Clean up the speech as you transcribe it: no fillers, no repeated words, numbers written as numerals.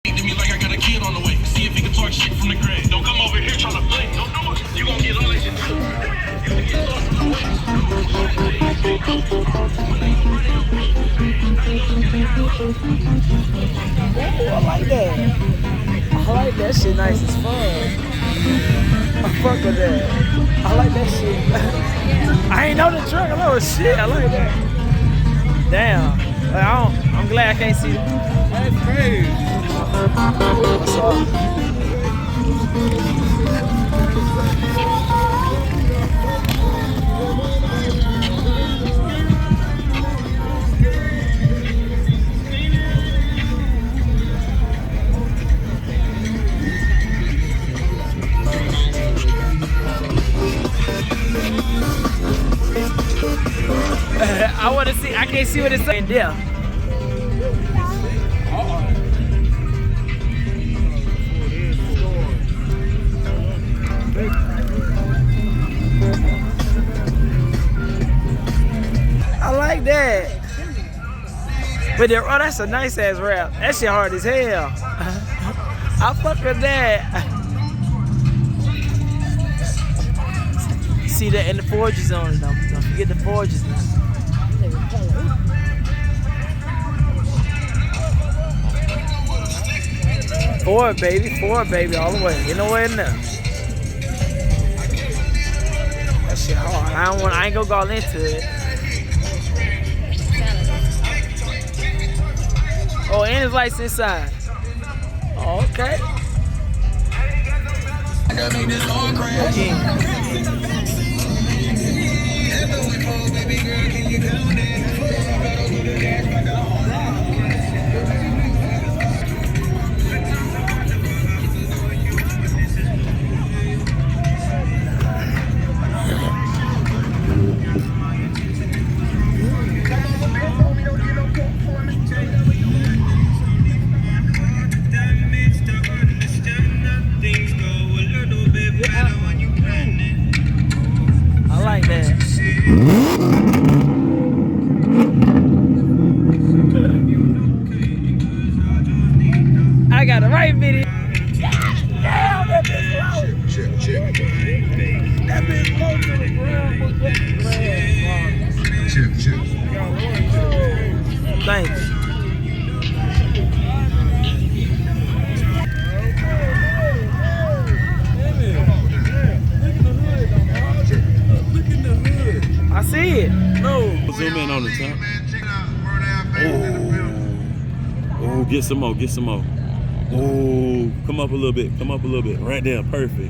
To me like I got a kid on the way. See if he can talk shit from the grave. Don't come over here trying to play. Don't do it. You gonna get all that shit too. You gonna get lost from the way. Ooh, I like that. I like that shit. Nice as fuck. I fuck with that. I like that shit. I ain't know the truck. I know shit. I like that. Damn. Like, I'm glad I can't see it. That's crazy. What's up? I want to see. I can't see what it's saying there. I like that. But oh, that's a nice ass rap. That shit hard as hell. I fuck with that. See that in the forges on it. Don't forget the forges now. Forward baby, all the way. Ain't no way in there. That shit hard. I ain't gonna go all into it. Oh, and his lights inside. Oh, okay. I like that. I got the right video. Damn, that bitch low. Check. That bitch low to the ground. Check. Thanks. I see it. No. Zoom in on the top. Oh, get some more. Oh, come up a little bit. Right there, perfect.